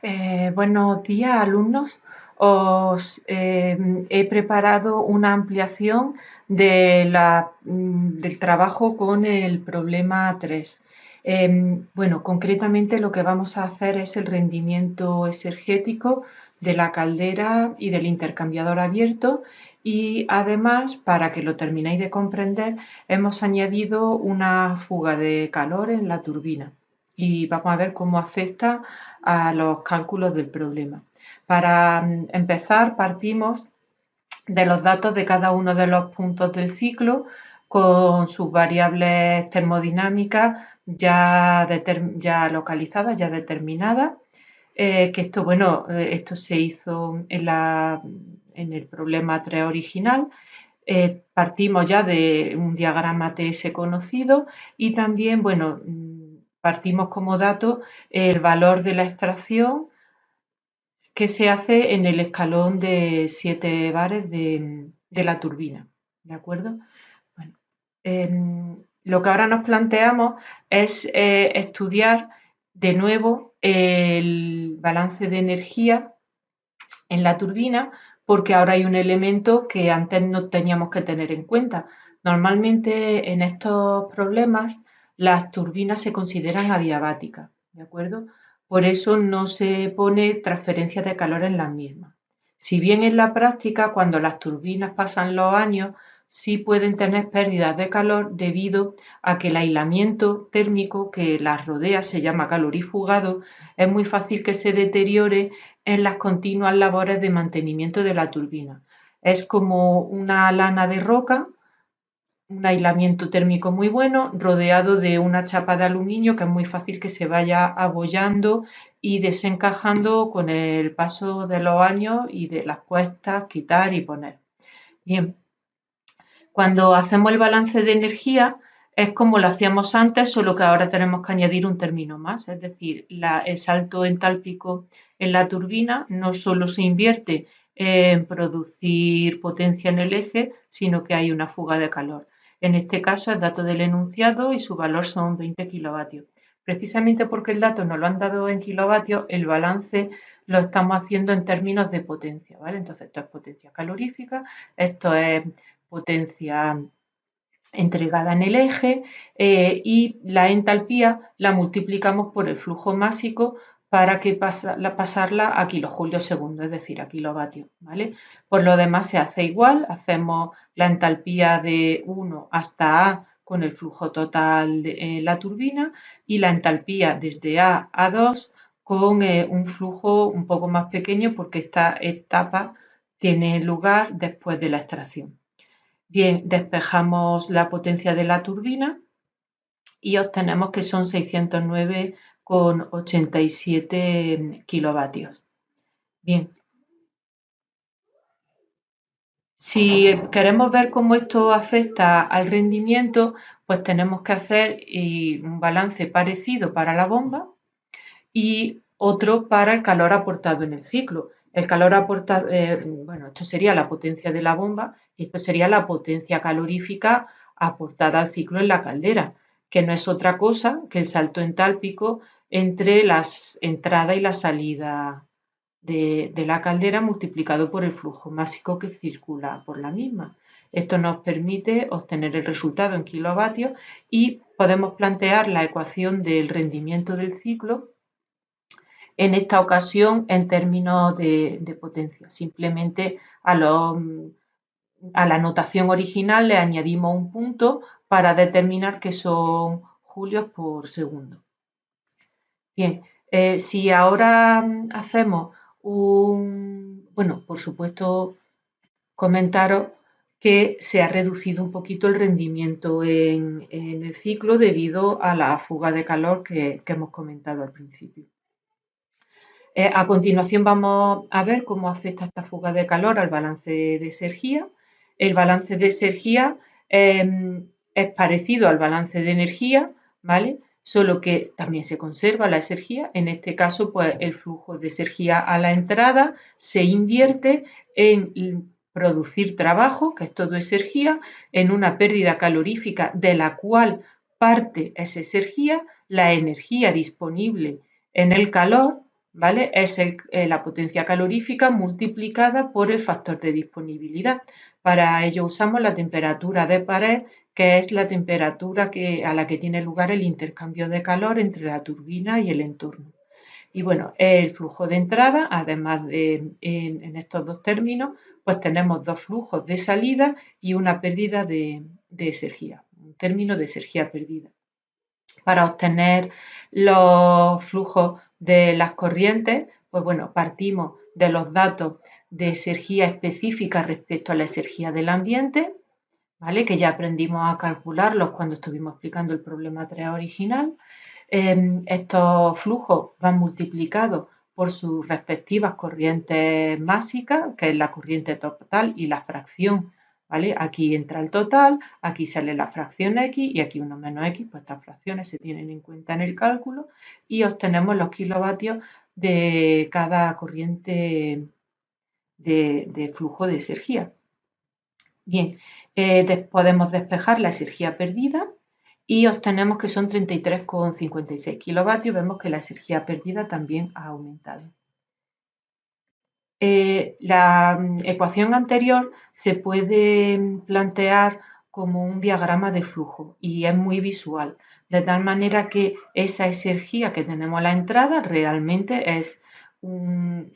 Buenos días, alumnos. Os he preparado una ampliación del trabajo con el problema 3. Bueno, concretamente lo que vamos a hacer es el rendimiento exergético de la caldera y del intercambiador abierto y además, para que lo terminéis de comprender, hemos añadido una fuga de calor en la turbina y vamos a ver cómo afecta a los cálculos del problema. Para empezar, partimos de los datos de cada uno de los puntos del ciclo con sus variables termodinámicas ya localizadas, ya determinadas. Que esto, bueno, esto se hizo en el problema 3 original. Partimos ya de un diagrama TS conocido y también, bueno, partimos como dato el valor de la extracción que se hace en el escalón de 7 bares de la turbina, ¿de acuerdo? Bueno, lo que ahora nos planteamos es estudiar de nuevo el balance de energía en la turbina, porque ahora hay un elemento que antes no teníamos que tener en cuenta. Normalmente en estos problemas las turbinas se consideran adiabáticas, ¿de acuerdo? Por eso no se pone transferencia de calor en las mismas. Si bien en la práctica, cuando las turbinas pasan los años, sí pueden tener pérdidas de calor debido a que el aislamiento térmico que las rodea se llama calorífugado, es muy fácil que se deteriore en las continuas labores de mantenimiento de la turbina. Es como una lana de roca, un aislamiento térmico muy bueno, rodeado de una chapa de aluminio que es muy fácil que se vaya abollando y desencajando con el paso de los años y de las puestas, quitar y poner. Bien, cuando hacemos el balance de energía es como lo hacíamos antes, solo que ahora tenemos que añadir un término más, es decir, el salto entálpico en la turbina no solo se invierte en producir potencia en el eje, sino que hay una fuga de calor. En este caso es dato del enunciado y su valor son 20 kilovatios. Precisamente porque el dato nos lo han dado en kilovatios, el balance lo estamos haciendo en términos de potencia, ¿vale? Entonces esto es potencia calorífica, esto es potencia entregada en el eje y la entalpía la multiplicamos por el flujo másico para que pasarla a kilojulios segundo, es decir, a kilovatios, ¿vale? Por lo demás se hace igual, hacemos la entalpía de 1 hasta A con el flujo total de la turbina y la entalpía desde A a 2 con un flujo un poco más pequeño porque esta etapa tiene lugar después de la extracción. Bien, despejamos la potencia de la turbina y obtenemos que son 609,87 kilovatios. Bien, si queremos ver cómo esto afecta al rendimiento, pues tenemos que hacer un balance parecido para la bomba y otro para el calor aportado en el ciclo. El calor aportado, bueno, esto sería la potencia de la bomba y esto sería la potencia calorífica aportada al ciclo en la caldera, que no es otra cosa que el salto entálpico entre las entrada y la salida de la caldera multiplicado por el flujo másico que circula por la misma. Esto nos permite obtener el resultado en kilovatios y podemos plantear la ecuación del rendimiento del ciclo en esta ocasión en términos de potencia. Simplemente a la notación original le añadimos un punto para determinar que son julios por segundo. Bien, si ahora hacemos bueno, por supuesto, comentaros que se ha reducido un poquito el rendimiento en el ciclo debido a la fuga de calor que hemos comentado al principio. A continuación vamos a ver cómo afecta esta fuga de calor al balance de exergía. El balance de exergía es parecido al balance de energía, ¿vale? Solo que también se conserva la exergía. En este caso, pues el flujo de exergía a la entrada se invierte en producir trabajo, que es todo exergía, en una pérdida calorífica de la cual parte esa exergía, la energía disponible en el calor, ¿vale? Es la potencia calorífica multiplicada por el factor de disponibilidad. Para ello usamos la temperatura de pared, que es la temperatura a la que tiene lugar el intercambio de calor entre la turbina y el entorno. Y bueno, el flujo de entrada, además de en estos dos términos, pues tenemos dos flujos de salida y una pérdida de energía, un término de energía perdida. Para obtener los flujos de las corrientes, pues bueno, partimos de los datos de energía específica respecto a la energía del ambiente, ¿vale? Que ya aprendimos a calcularlos cuando estuvimos explicando el problema 3 original. Estos flujos van multiplicados por sus respectivas corrientes básicas, que es la corriente total y la fracción, ¿vale? Aquí entra el total, aquí sale la fracción X y aquí 1 menos X, pues estas fracciones se tienen en cuenta en el cálculo y obtenemos los kilovatios de cada corriente de flujo de energía. Bien, podemos despejar la energía perdida y obtenemos que son 33,56 kilovatios. Vemos que la energía perdida también ha aumentado. La ecuación anterior se puede plantear como un diagrama de flujo y es muy visual, de tal manera que esa energía que tenemos a la entrada realmente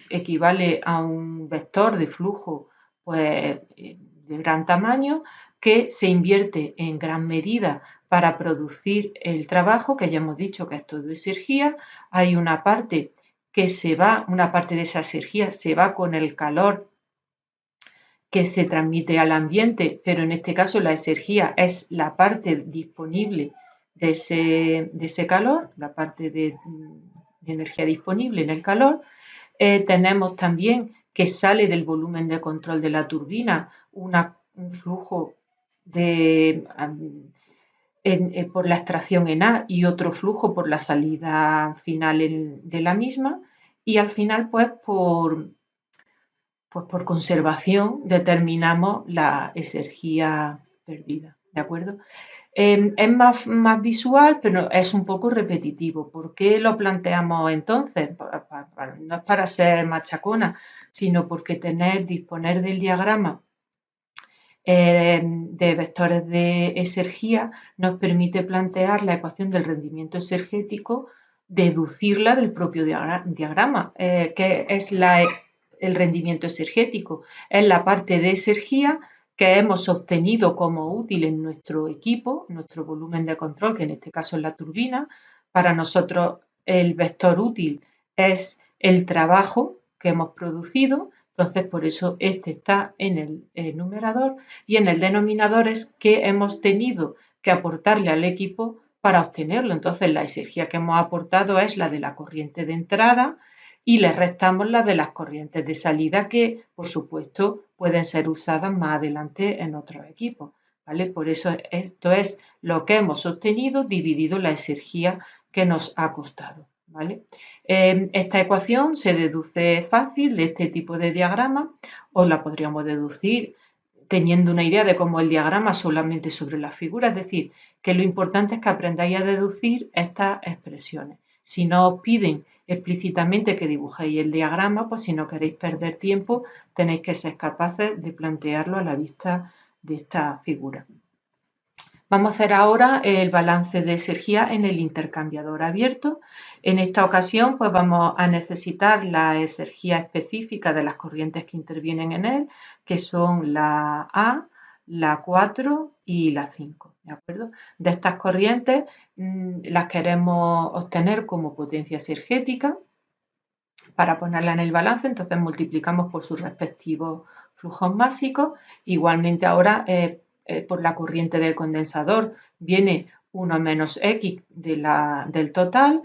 equivale a un vector de flujo pues, de gran tamaño que se invierte en gran medida para producir el trabajo, que ya hemos dicho que es todo energía. Hay una parte una parte de esa energía se va con el calor que se transmite al ambiente, pero en este caso la energía es la parte disponible de ese calor, la parte de energía disponible en el calor. Tenemos también que sale del volumen de control de la turbina un flujo de, por la extracción en A y otro flujo por la salida final de la misma y al final pues por conservación determinamos la energía perdida, ¿de acuerdo? Es más visual, pero es un poco repetitivo. ¿Por qué lo planteamos entonces? No es para ser machacona, sino porque disponer del diagrama de vectores de energía nos permite plantear la ecuación del rendimiento energético, deducirla del propio diagrama, que es el rendimiento energético. Es la parte de energía que hemos obtenido como útil en nuestro equipo, nuestro volumen de control, que en este caso es la turbina. Para nosotros el vector útil es el trabajo que hemos producido, entonces por eso este está en el numerador y en el denominador es que hemos tenido que aportarle al equipo para obtenerlo. Entonces la energía que hemos aportado es la de la corriente de entrada y le restamos la de las corrientes de salida que, por supuesto, pueden ser usadas más adelante en otros equipos. ¿Vale? Por eso esto es lo que hemos obtenido dividido la energía que nos ha costado. ¿Vale? Esta ecuación se deduce fácil de este tipo de diagrama o la podríamos deducir teniendo una idea de cómo el diagrama solamente sobre las figuras, es decir, que lo importante es que aprendáis a deducir estas expresiones. Si no os piden explícitamente que dibujéis el diagrama, pues si no queréis perder tiempo, tenéis que ser capaces de plantearlo a la vista de esta figura. Vamos a hacer ahora el balance de energía en el intercambiador abierto. En esta ocasión, pues vamos a necesitar la energía específica de las corrientes que intervienen en él, que son la A, la 4 y la 5. ¿De acuerdo? De estas corrientes las queremos obtener como potencia energética para ponerla en el balance, entonces multiplicamos por sus respectivos flujos másicos. Igualmente ahora por la corriente del condensador viene 1 menos X del total,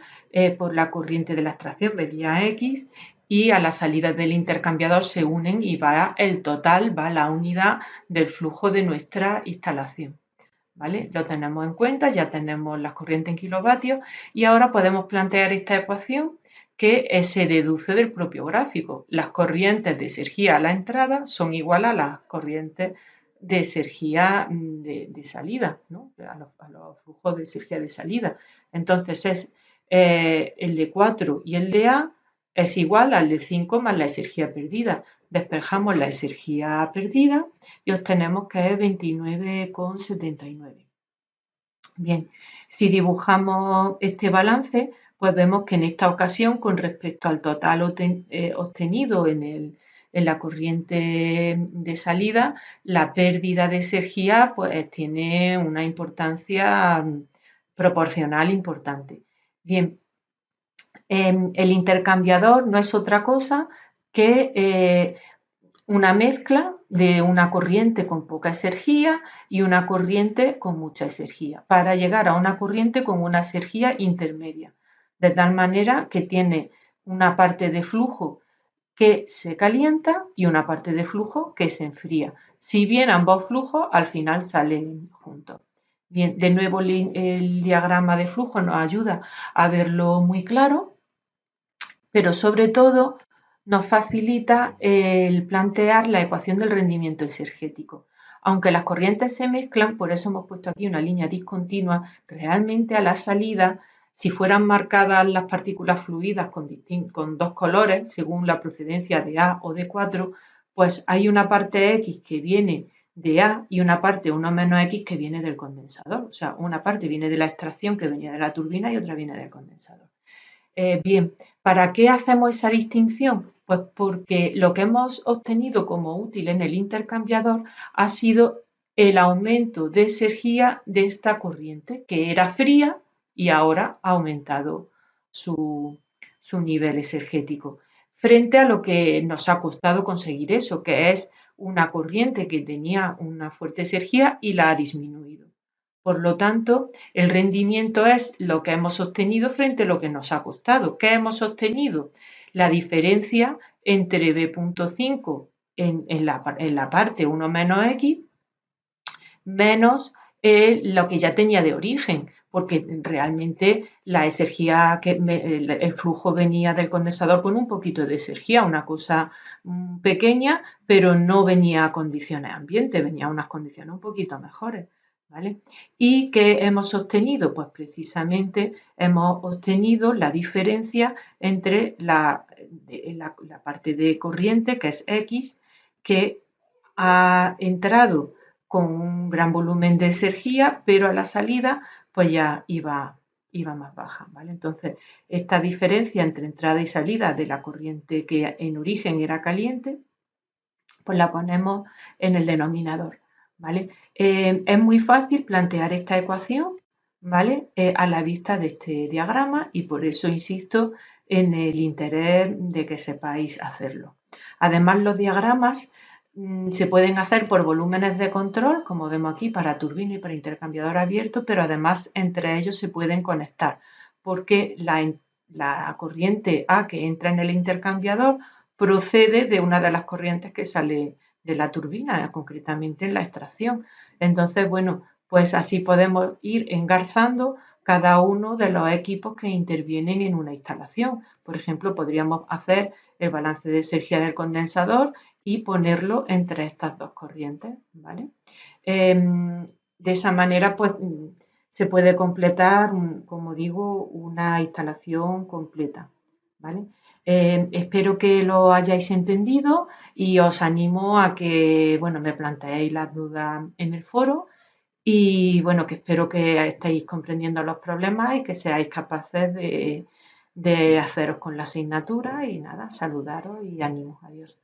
por la corriente de la extracción venía X y a la salida del intercambiador se unen y va el total, va la unidad del flujo de nuestra instalación. ¿Vale? Lo tenemos en cuenta, ya tenemos las corrientes en kilovatios y ahora podemos plantear esta ecuación que se deduce del propio gráfico. Las corrientes de energía a la entrada son iguales a las corrientes de energía de salida, ¿no? a los flujos de energía de salida. Entonces es el de 4 y el de A es igual al de 5 más la exergía perdida. Despejamos la exergía perdida y obtenemos que es 29,79. Bien, si dibujamos este balance, pues vemos que en esta ocasión, con respecto al total obtenido en la corriente de salida, la pérdida de exergía pues, tiene una importancia proporcional importante. Bien, el intercambiador no es otra cosa que una mezcla de una corriente con poca exergía y una corriente con mucha exergía, para llegar a una corriente con una exergía intermedia, de tal manera que tiene una parte de flujo que se calienta y una parte de flujo que se enfría. Si bien ambos flujos al final salen juntos. Bien, de nuevo el diagrama de flujo nos ayuda a verlo muy claro, pero sobre todo nos facilita el plantear la ecuación del rendimiento exergético. Aunque las corrientes se mezclan, por eso hemos puesto aquí una línea discontinua, realmente a la salida, si fueran marcadas las partículas fluidas con dos colores, según la procedencia de A o de 4, pues hay una parte X que viene de A y una parte 1 menos X que viene del condensador. O sea, una parte viene de la extracción que venía de la turbina y otra viene del condensador. Bien, ¿para qué hacemos esa distinción? Pues porque lo que hemos obtenido como útil en el intercambiador ha sido el aumento de exergía de esta corriente, que era fría y ahora ha aumentado su, su nivel exergético, frente a lo que nos ha costado conseguir eso, que es una corriente que tenía una fuerte exergía y la ha disminuido. Por lo tanto, el rendimiento es lo que hemos obtenido frente a lo que nos ha costado. ¿Qué hemos obtenido? La diferencia entre B.5 en la parte 1 menos X menos lo que ya tenía de origen, porque realmente la exergía, el flujo venía del condensador con un poquito de exergía, una cosa pequeña, pero no venía a condiciones ambiente, venía a unas condiciones un poquito mejores. ¿Vale? ¿Y qué hemos obtenido? Pues precisamente hemos obtenido la diferencia entre la parte de corriente, que es X, que ha entrado con un gran volumen de energía, pero a la salida pues ya iba más baja. ¿Vale? Entonces, esta diferencia entre entrada y salida de la corriente que en origen era caliente, pues la ponemos en el denominador. ¿Vale? Es muy fácil plantear esta ecuación, ¿vale? A la vista de este diagrama y por eso insisto en el interés de que sepáis hacerlo. Además, los diagramas se pueden hacer por volúmenes de control, como vemos aquí, para turbina y para intercambiador abierto, pero además entre ellos se pueden conectar, porque la corriente A que entra en el intercambiador procede de una de las corrientes que sale de la turbina, concretamente en la extracción. Entonces, bueno, pues así podemos ir engarzando cada uno de los equipos que intervienen en una instalación. Por ejemplo, podríamos hacer el balance de energía del condensador y ponerlo entre estas dos corrientes, ¿vale? De esa manera, pues se puede completar, como digo, una instalación completa, ¿vale? Espero que lo hayáis entendido y os animo a que, bueno, me planteéis las dudas en el foro y, bueno, que espero que estéis comprendiendo los problemas y que seáis capaces de haceros con la asignatura y nada, saludaros y ánimo. Adiós.